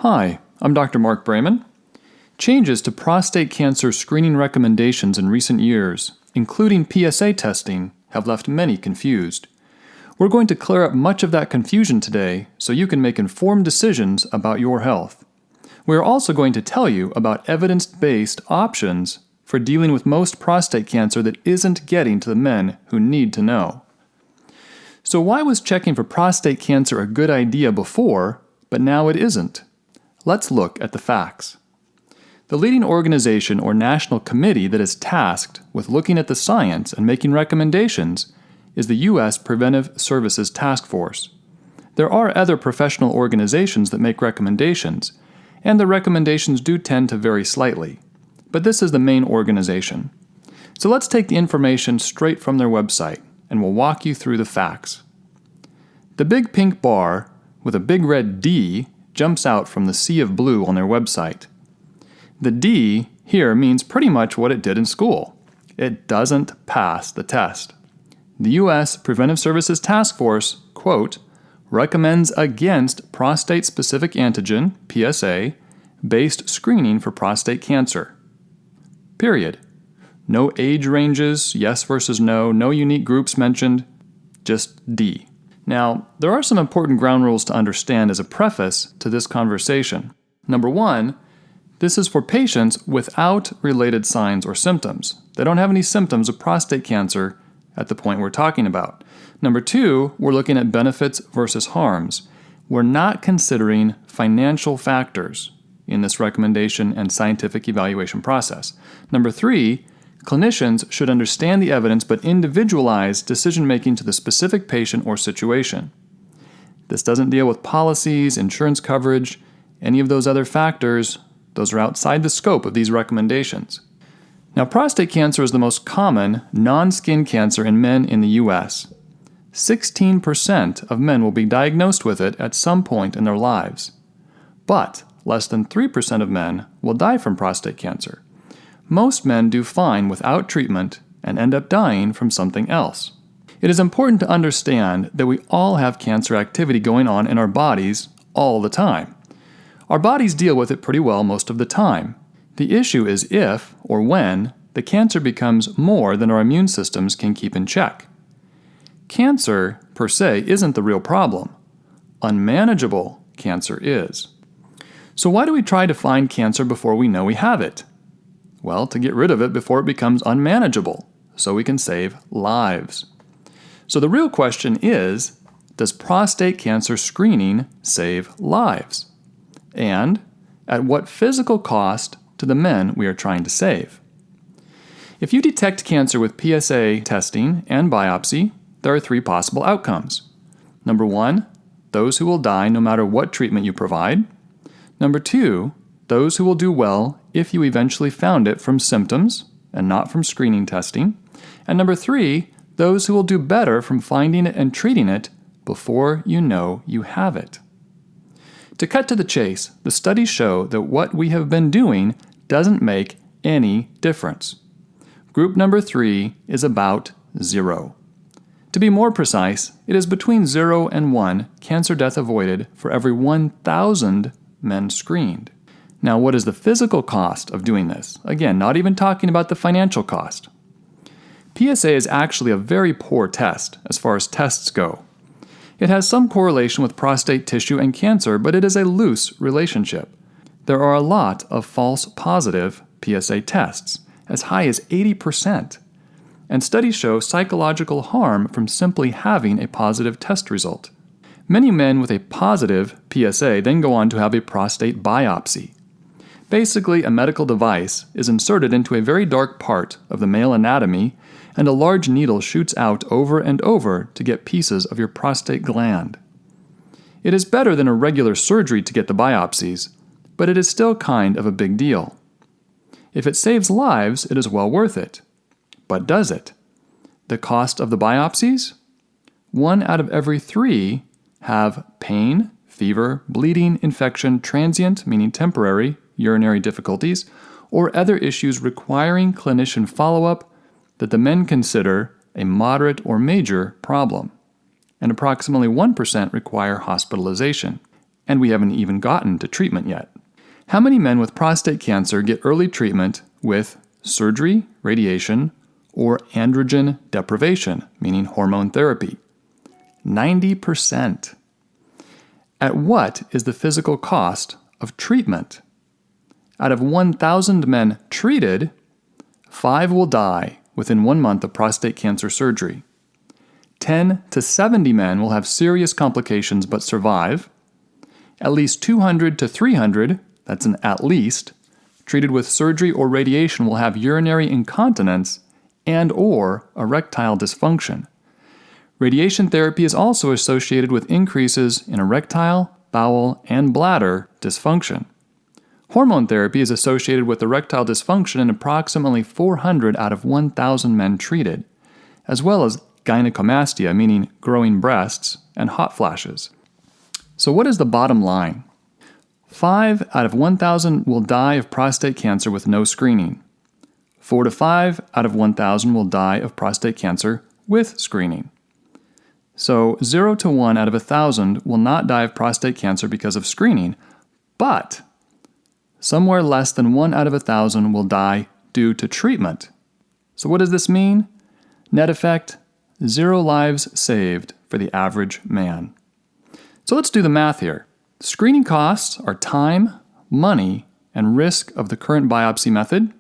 Hi, I'm Dr. Marc Braman. Changes to prostate cancer screening recommendations in recent years, including PSA testing, have left many confused. We're going to clear up much of that confusion today so you can make informed decisions about your health. We're also going to tell you about evidence-based options for dealing with most prostate cancer that isn't getting to the men who need to know. So why was checking for prostate cancer a good idea before, but now it isn't? Let's look at the facts. The leading organization or national committee that is tasked with looking at the science and making recommendations is the U.S. Preventive Services Task Force. There are other professional organizations that make recommendations, and the recommendations do tend to vary slightly, but this is the main organization. So let's take the information straight from their website, and we'll walk you through the facts. The big pink bar with a big red D jumps out from the sea of blue on their website. The D here means pretty much what it did in school. It doesn't pass the test. The U.S. Preventive Services Task Force, quote, recommends against prostate-specific antigen, PSA, based screening for prostate cancer. Period. No age ranges, yes versus no unique groups mentioned, just D. Now, there are some important ground rules to understand as a preface to this conversation. Number one, this is for patients without related signs or symptoms. They don't have any symptoms of prostate cancer at the point we're talking about. Number two, we're looking at benefits versus harms. We're not considering financial factors in this recommendation and scientific evaluation process. Number three, clinicians should understand the evidence but individualize decision-making to the specific patient or situation. This doesn't deal with policies, insurance coverage, any of those other factors. Those are outside the scope of these recommendations. Now, prostate cancer is the most common non-skin cancer in men in the U.S. 16% of men will be diagnosed with it at some point in their lives. But less than 3% of men will die from prostate cancer. Most men do fine without treatment and end up dying from something else. It is important to understand that we all have cancer activity going on in our bodies all the time. Our bodies deal with it pretty well most of the time. The issue is if, or when, the cancer becomes more than our immune systems can keep in check. Cancer, per se, isn't the real problem. Unmanageable cancer is. So why do we try to find cancer before we know we have it? Well, to get rid of it before it becomes unmanageable, so we can save lives. So the real question is, does prostate cancer screening save lives? And at what physical cost to the men we are trying to save? If you detect cancer with PSA testing and biopsy, there are three possible outcomes. Number one, those who will die no matter what treatment you provide. Number two, those who will do well if you eventually found it from symptoms and not from screening testing. And number three, those who will do better from finding it and treating it before you know you have it. To cut to the chase, the studies show that what we have been doing doesn't make any difference. Group number 3 is about 0. To be more precise, it is between 0 and 1 cancer death avoided for every 1,000 men screened. Now, what is the physical cost of doing this? Again, not even talking about the financial cost. PSA is actually a very poor test as far as tests go. It has some correlation with prostate tissue and cancer, but it is a loose relationship. There are a lot of false positive PSA tests, as high as 80%. And studies show psychological harm from simply having a positive test result. Many men with a positive PSA then go on to have a prostate biopsy. Basically, a medical device is inserted into a very dark part of the male anatomy, and a large needle shoots out over and over to get pieces of your prostate gland. It is better than a regular surgery to get the biopsies, but it is still kind of a big deal. If it saves lives, it is well worth it. But does it? The cost of the biopsies? 1 out of every 3 have pain, fever, bleeding, infection, transient, meaning temporary, urinary difficulties, or other issues requiring clinician follow-up that the men consider a moderate or major problem, and approximately 1% require hospitalization. and we haven't even gotten to treatment yet. How many men with prostate cancer get early treatment with surgery, radiation, or androgen deprivation, meaning hormone therapy? 90%. At what is the physical cost of treatment? Out of 1,000 men treated, 5 will die within 1 month of prostate cancer surgery. 10 to 70 men will have serious complications but survive. At least 200 to 300, that's an at least, treated with surgery or radiation will have urinary incontinence and or erectile dysfunction. Radiation therapy is also associated with increases in erectile, bowel, and bladder dysfunction. Hormone therapy is associated with erectile dysfunction in approximately 400 out of 1,000 men treated, as well as gynecomastia, meaning growing breasts, and hot flashes. So what is the bottom line? 5 out of 1,000 will die of prostate cancer with no screening. 4 to 5 out of 1,000 will die of prostate cancer with screening. So 0 to 1 out of 1,000 will not die of prostate cancer because of screening, but somewhere less than 1 out of 1,000 will die due to treatment. So what does this mean? Net effect, 0 lives saved for the average man. So let's do the math here. Screening costs are time, money, and risk of the current biopsy method,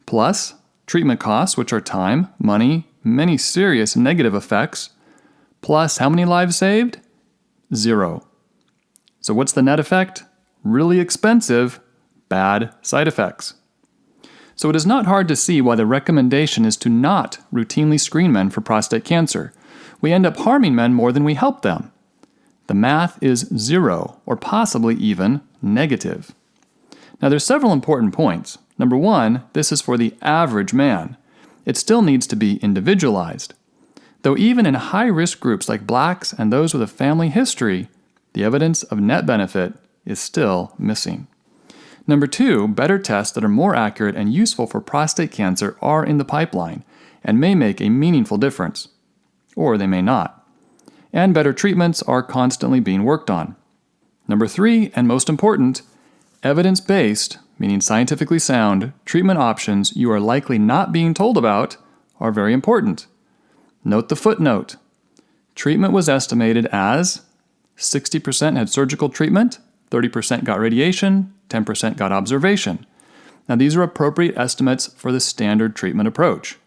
plus treatment costs, which are time, money, many serious negative effects, plus how many lives saved? 0. So what's the net effect? Really expensive, bad side effects. So it is not hard to see why the recommendation is to not routinely screen men for prostate cancer. We end up harming men more than we help them. The math is 0, or possibly even negative. Now there's several important points. Number 1, this is for the average man. It still needs to be individualized. Though even in high-risk groups like blacks and those with a family history, the evidence of net benefit is still missing. Number 2, better tests that are more accurate and useful for prostate cancer are in the pipeline and may make a meaningful difference. Or they may not. And better treatments are constantly being worked on. Number 3, and most important, evidence-based, meaning scientifically sound, treatment options you are likely not being told about are very important. Note the footnote. Treatment was estimated as 60% had surgical treatment, 30% got radiation, 10% got observation. Now these are appropriate estimates for the standard treatment approach.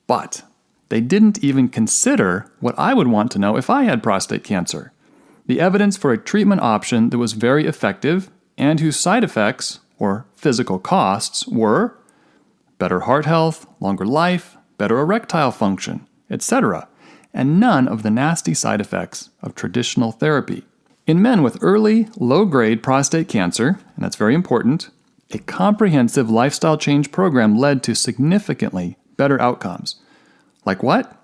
But they didn't even consider what I would want to know if I had prostate cancer. The evidence for a treatment option that was very effective and whose side effects, or physical costs, were better heart health, longer life, better erectile function, etc., and none of the nasty side effects of traditional therapy. In men with early, low-grade prostate cancer, and that's very important, a comprehensive lifestyle change program led to significantly better outcomes. Like what?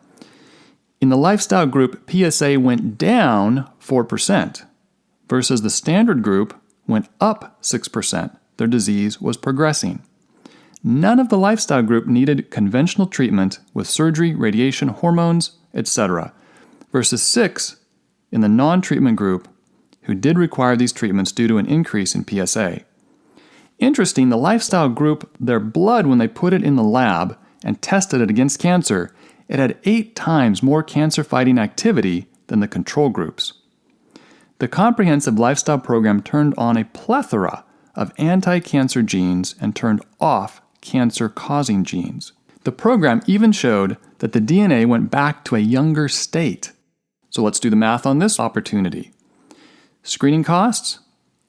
In the lifestyle group, PSA went down 4%, versus the standard group went up 6%. Their disease was progressing. None of the lifestyle group needed conventional treatment with surgery, radiation, hormones, etc., versus 6 in the non-treatment group who did require these treatments due to an increase in PSA. Interesting, the lifestyle group, their blood, when they put it in the lab and tested it against cancer, it had 8 times more cancer-fighting activity than the control groups. The comprehensive lifestyle program turned on a plethora of anti-cancer genes and turned off cancer-causing genes. The program even showed that the DNA went back to a younger state. So let's do the math on this opportunity. Screening costs,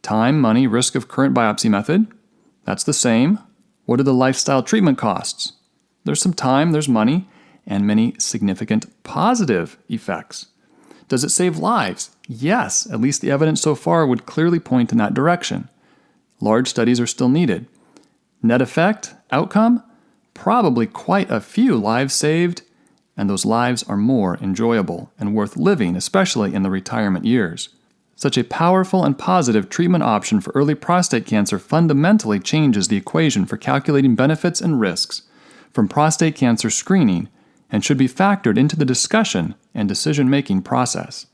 time, money, risk of current biopsy method, that's the same. What are the lifestyle treatment costs? There's some time, there's money, and many significant positive effects. Does it save lives? Yes, at least the evidence so far would clearly point in that direction. Large studies are still needed. Net effect, outcome, probably quite a few lives saved, and those lives are more enjoyable and worth living, especially in the retirement years. Such a powerful and positive treatment option for early prostate cancer fundamentally changes the equation for calculating benefits and risks from prostate cancer screening and should be factored into the discussion and decision-making process.